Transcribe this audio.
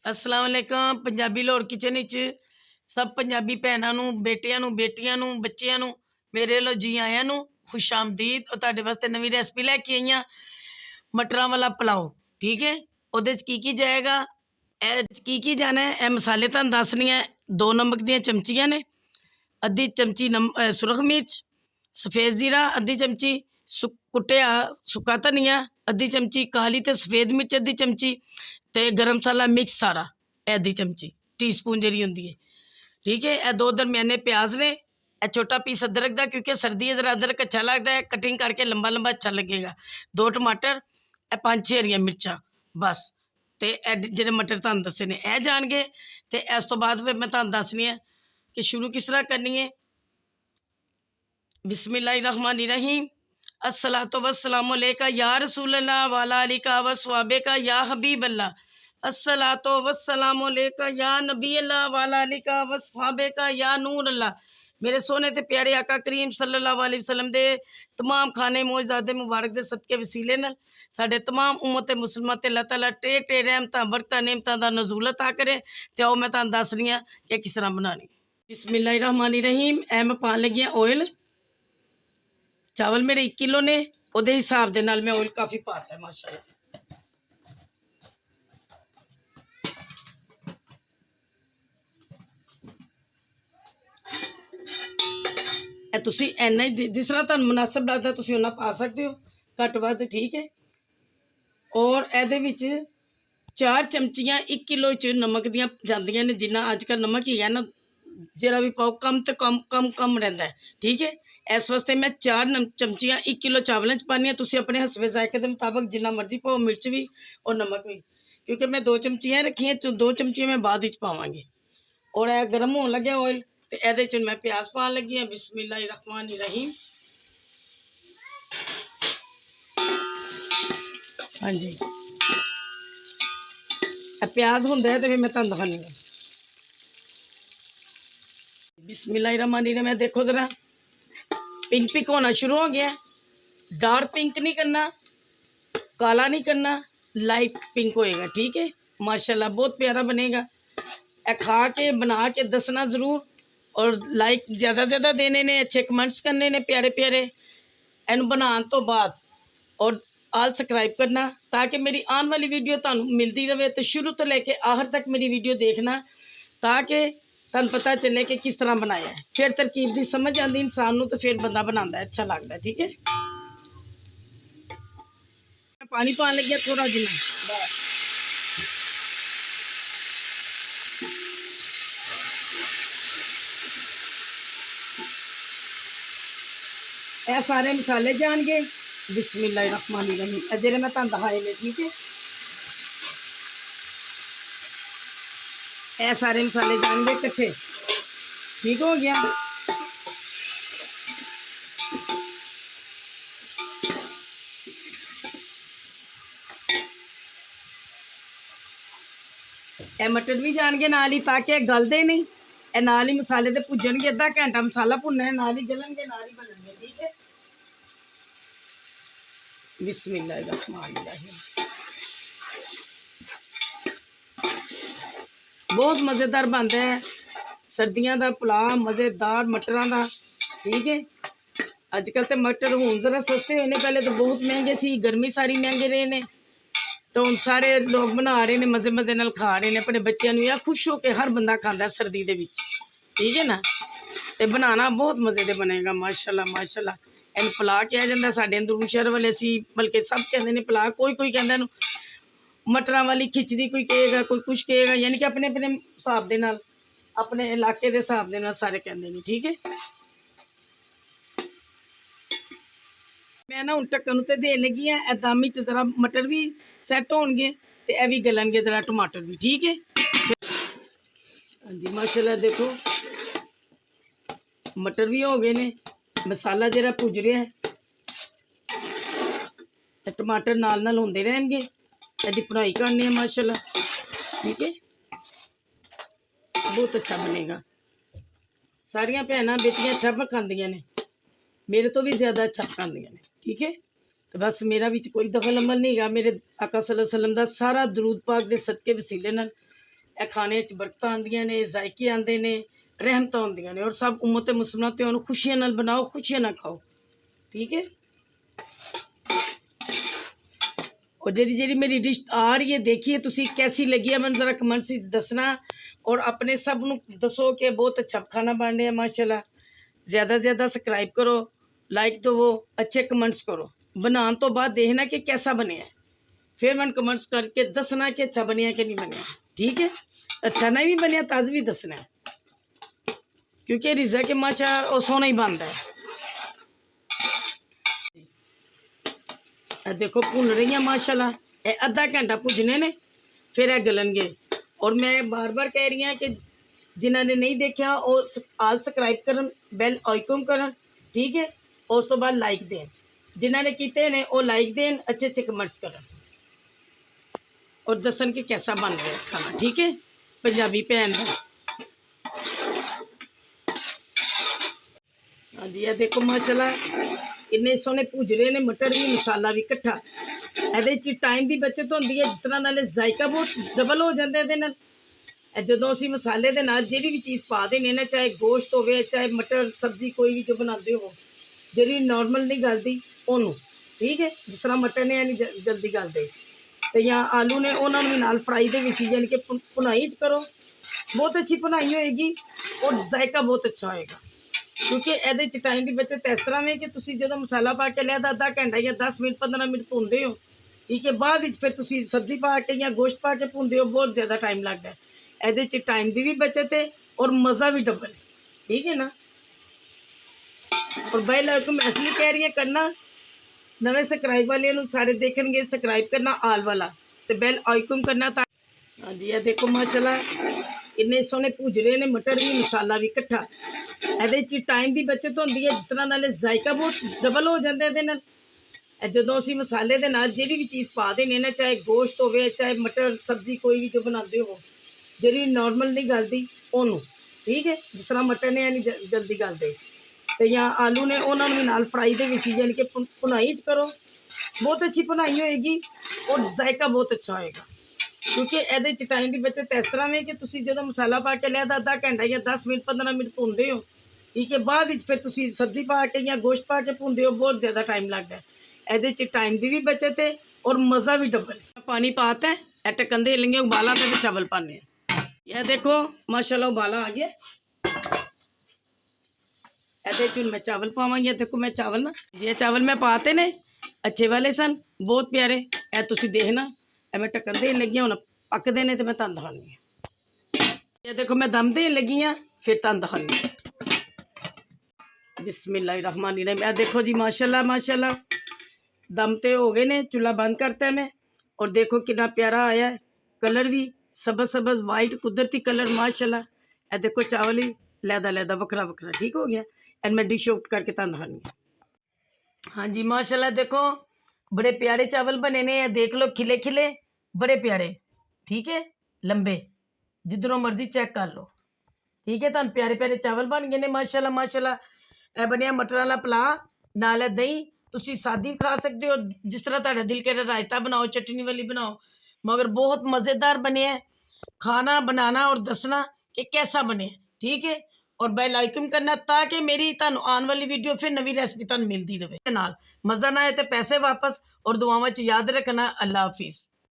अस्सलाम वालेकुम। पंजाबी लाहौर किचन विच सब पंजाबी भैनों नूं, बेटियां नूं, बच्चियां नूं मेरे लो जी आयां नूं, खुश आमदीद। और तुहाडे वास्ते नवीं रेसिपी लैके आई आं, मटरां वाला पुलाओ। ठीक है, उहदे च की जाएगा, की जाना है, ए मसाले तुहानूं दस्सनी है। 2 नमक दियां चमचियां ने, अद्धी चमची सुरख मिर्च, सफेद जीरा, अद्धी चमची कुट्टिया सुक्का धनिया, अद्धी चमची काली ते सफेद मिर्च, अद्धी चमची ते गरम मसाला मिक्स सारा अद्धी चमची टीस्पून जी होंगी है। ठीक है, ए 2 दरमियाने प्याज ने, ए छोटा पीस अदरक का, क्योंकि सर्दी है जरा अदरक अच्छा लगता है, कटिंग करके लंबा लंबा अच्छा लगेगा। 2 टमाटर, ए 5-6 हरियां मिर्चा बस। तो जो मटर तुहानूं दस्से ने ए जान गए। तो इस तो बाद फिर मैं तुहानूं दसनी है कि शुरू किस तरह करनी है। बिस्मिल्लाहिर्रहमानिर्रहीम। अस्सलातु वस्सलामु अलैका या रसूल अल्लाह वाला अलिका व स्वाबेका या हबीब अल्लाह। अस्सलातु वस्सलामु अलैका या नबी अल्लाह वाला अलिका व स्वाबेका या नूर अल्लाह। मेरे सोने ते प्यारे आका करीम सल्लल्लाहु अलैहि वसल्लम दे तमाम खाने मौजदादे मुबारक दे सदके वसीले नाल साडे तमाम उम्मत मुसलमान ते अल्लाह ताला टे रहमतां बरकतां नेमतां दा नज़ूल अता करे। ते आओ मैं तुहानूं दस रही हां कि किस तरह बनानी। बिस्मिल्लाहिर्रहमानिर्रहीम। ऐ मैं पान लगी ऑयल। चावल मेरे 1 किलो ने, उहदे हिसाब दे नाल मैं ऑयल काफ़ी पाता है माशाल्लाह। तुसी इन्ना ही जिस तरह तुहानूं मुनासिब लगदा तुसी उन्ना पा सकते हो, घट वध ठीक है। और एहदे विच 4 चमचियां 1 किलो च नमक दियां जांदियां ने, जिन्ना अजकल नमक ही है ना, जरा भी पाओ कम तो कम रहिंदा है। ठीक है, इस वास्ते मैं 4 चमचियां 1 किलो चावलों च पानी। तुसी अपने हसबे जायके के मुताबिक जिन्ना मर्जी पाओ, मिर्च भी और नमक भी, क्योंकि मैं 2 चमचियां रखी हैं, तो 2 चमचियां मैं बाद विच पावांगी। और यह गर्म होने लगे ऑयल, तो ये मैं प्याज पान लगी हाँ। बिस्मिल्लाहिर्रहमानिर्रहीम। हाँ जी, प्याज होंगे तो फिर मैं तुहानूं दिखानी हूँ। बिस्मिल्लाहिर्रहमानिर्रहीम। मैं देखो जरा पिंक होना शुरू हो गया। डार्क पिंक नहीं करना, काला नहीं करना, लाइट पिंक होएगा। ठीक है, माशाल्लाह बहुत प्यारा बनेगा। ए खा के बना के दसना ज़रूर, और लाइक ज़्यादा देने ने, अच्छे कमेंट्स करने ने प्यारे प्यारे इन बनाने तो बाद। और आल सब्सक्राइब करना ताकि मेरी आने वाली वीडियो तुहानूं मिलती रहे। तो शुरू तो लेके आखिर तक मेरी वीडियो देखना, ताकि तुहानूं पता चले कि किस तरह बनाया है। फिर तरकीब की समझ आती इंसान नूं, तो फिर बंदा बनाता है, अच्छा लगता है। ठीक है, पानी पान लगी थोड़ा जिन्ना। यह सारे मसाले जान गए। बिस्मिल्लाहिर्रहमानिर्रहीम। जेरे मैं तुहानूं दिखाए ने। ठीक है, यह सारे मसाले जान गए कट्ठे। ठीक हो गया। यह मटर भी जान गए नाल ही, ताकि गलदे नहीं। यह नाल ही मसाले तो भुजणगे, अद्धा घंटा मसाला भुनना है, नाल ही गलणगे, नाल ही बनणगे। ठीक है, बिस्मिल्लाहिर्रहमानिर्रहीम। बहुत मज़ेदार बनता है सर्दियों का पुलाव, मज़ेदार मटरों का। ठीक है, अजकल तो मटर हूँ जरा सस्ते हुए, पहले तो बहुत महंगे सी, गर्मी सारी महंगे रहे ने, तो हम सारे लोग बना रहे हैं, मज़े मज़े नाल खा रहे हैं अपने बच्चों या खुश हो के। हर बंदा खाता सर्दी दे विच। ठीक है ना, तो बनाना बहुत मज़े दे बनेगा माशाल्लाह माशाल्लाह। इन पुलाव कहा जाता है साढ़े अंदर शहर वाले सी, बल्कि सब कहते हैं पुलाव। कोई कहता मटरां वाली खिचड़ी, कोई कहेगा, कोई कुछ कहेगा, यानी कि अपने अपने हिसाब के नाल, अपने इलाके के हिसाब के नाल सारे कहते हैं। ठीक है, मैं ना हूँ ढक्कन उत्ते देन लगी हाँ। ए दम विच जरा मटर भी सैट होणगे, ते ए भी गलणगे जरा टमाटर भी। ठीक है, हाँ जी माशाल्लाह। देखो मटर भी हो गए ने, मसाला जरा भुज रहा है, टमाटर नाल नाल होंदे रहणगे। इहदी भुनाई करनी है माशाल्लाह। ठीक है, बहुत अच्छा बनेगा। सारियां भैनां बेटियां अच्छा पकांदियां ने, मेरे तो भी ज़्यादा अच्छा पकांदियां ने। ठीक है, तो बस मेरा भी कोई दखल अमल नहीं है। मेरे आका सल्लल्लाहु अलैहि वसल्लम दा सारा दरूद पाक दे सदके वसीले नाल ਇਹ ਖਾਣੇ 'ਚ ਬਰਕਤਾਂ ਆਉਂਦੀਆਂ ਨੇ, ਜ਼ਾਇਕੇ ਆਉਂਦੇ ਨੇ, ਰਹਿਮਤਾਂ ਹੁੰਦੀਆਂ ਨੇ। ਔਰ ਸਭ ਉਮਤ ਮੁਸਲਮਾਨ ਤੇ ਉਹਨੂੰ ਖੁਸ਼ੀਆਂ ਨਾਲ बनाओ, खुशियां ना खाओ, ठीक है। और जी मेरी डिश आ रही है, देखिए तुसी कैसी लगी है, मैंने ज़रा कमेंट से दसना। और अपने सब नू दसो कि बहुत अच्छा खाना बन रहा है माशाल्लाह। ज़्यादा से ज़्यादा सब्सक्राइब करो, लाइक दो, अच्छे कमेंट्स करो। बनाने तो बाद देखना कि कैसा बने है, फिर मैंने कमेंट्स करके दसना कि अच्छा बनया कि नहीं बनया, ठीक है। अच्छा नहीं भी बनया तज भी दसना है, क्योंकि रिजा के माशा और सोना ही बनता है। देखो भुन रही हैं माशाल्लाह, ये आधा घंटा भुजने ने, फिर ये गलनगे। और मैं बार बार कह रही हूँ कि जिन्होंने नहीं देखा और आल सब्सक्राइब करन, बैल आइकन करन, ठीक है। और उस तो बाद लाइक दें, जिन्होंने किए ने वो लाइक दें, अच्छे अच्छे कमेंट्स करन और दसन कि कैसा बन रहा है खाना, ठीक है। पंजाबी भैन का हाँ जी, ये देखो माशाल्लाह इन्ने सोहने भुज रहे ने, मटर भी मसाला भी इकट्ठा। ये टाइम की बचत होती है, जिस तरह नाले जायका बहुत डबल हो जाता है। जो असी मसाले के नाल जी भी चीज़ पा देने ना, चाहे गोश्त हो, चाहे मटर सब्जी कोई भी जो बनाते हो, जी नॉर्मल नहीं गलती ओनू, ठीक है। जिस तरह मटर ने नहीं जल्दी गलते, तो या आलू ने उन्होंने भी नाल फ्राई के यानी कि भुनाई करो, बहुत अच्छी भुनाई होएगी और जायका बहुत अच्छा होएगा। क्योंकि ये टाइम की बचत इस तरह में कि तुसी जो मसाला पा के लिया आधा घंटा या 10 मिनट 15 मिनट भुनते हो, ठीक है। बाद फिर तुसी सब्जी पा के या गोश्त पा के भुनते हो, बहुत ज़्यादा टाइम लगता है। ये टाइम की भी बचत है और मज़ा भी डबल है, ठीक है ना। और बेल आइकन इसलिए कह रही है करना, नवे सब्सक्राइब वाले सारे देखेंगे, सब्सक्राइब करना आल वाला, तो बेल आइकन करना। हाँ जी, ये देखो माशाल्लाह इन्ने सोहने भुज रहे ने, मटर भी मसाला भी इकट्ठा। ये टाइम की बचत होती है, जिस तरह नाले जायका बहुत डबल हो जाता है। जो असी मसाले के नाल जी भी चीज़ पा देने ना, चाहे गोश्त हो, चाहे मटर सब्जी कोई भी जो बनाते हो, जी नॉर्मल नहीं गलती ओनू, ठीक है। जिस तरह मटर ने नहीं जल्दी गलते, तो या आलू ने उन्होंने भी नाल फ्राई के यानी कि भुनाई करो, बहुत अच्छी भुनाई होएगी और जायका बहुत अच्छा होएगा। क्योंकि ये टाइम की बचत इस तरह में कि तुसी जो मसाला पा के लिया आधा घंटा या 10 मिनट 15 मिनट भुनते हो, ठीक है। बाद फिर तुसी सब्जी पा के या गोश्त पा के भुनते हो, बहुत ज़्यादा टाइम लगता है। ये टाइम की भी बचत है और मज़ा भी डबल है। पानी पाता है, ढक्कन दे लेंगे, उबाला तो फिर चावल पाने। यह देखो माशाल्लाह उबाला आ गया। ये मैं चावल पावांगी, देखो मैं चावल ना, ये चावल मैं पाते ने अच्छे वाले सन, बहुत प्यारे। ए तुसी देखना, मैं ढक्कन देन लगी हूँ, पकते ने तो मैं तुहानूं दिखानी। ये देखो मैं दम देन लगी हाँ, फिर तुहानूं दिखानी। बिस्मिल्लाहिर्रहमानिर्रहीम। देखो जी माशाल्लाह माशाल्लाह दम तो हो गए ने, चूल्हा बंद करता है मैं। और देखो कितना प्यारा आया है कलर भी, सबज सबज वाइट कुदरती कलर माशाल्लाह। देखो चावल ही लैदा लैदा वखरा वखरा ठीक हो गया। एंड मैं डिश आउट करके तुहानूं दिखानी। हाँ जी माशाल्लाह देखो बड़े प्यारे चावल बने ने, देख लो खिले खिले बड़े प्यारे, ठीक है, लंबे, जिधरों मर्जी चेक कर लो, ठीक है। तुम प्यारे प्यारे चावल बन गए ने माशाल्लाह माशाल्लाह। यह बनया मटर वाला पुलाव, नाल दही, तुसी सादी भी खा सकते हो, जिस तरह तुहाडा दिल करे रायता बनाओ, चटनी वाली बनाओ, मगर बहुत मज़ेदार बने हैं। खाना बनाना और दसना कि कैसा बने, ठीक है। और बेल आइकन करना ताकि मेरी तुहानूं आने वाली वीडियो फिर नवी रेसिपी तुहानूं मिलती रहे। नाल मज़ा ना आए तो पैसे वापस, और दुआवां च याद रखना। अल्लाह हाफिज़।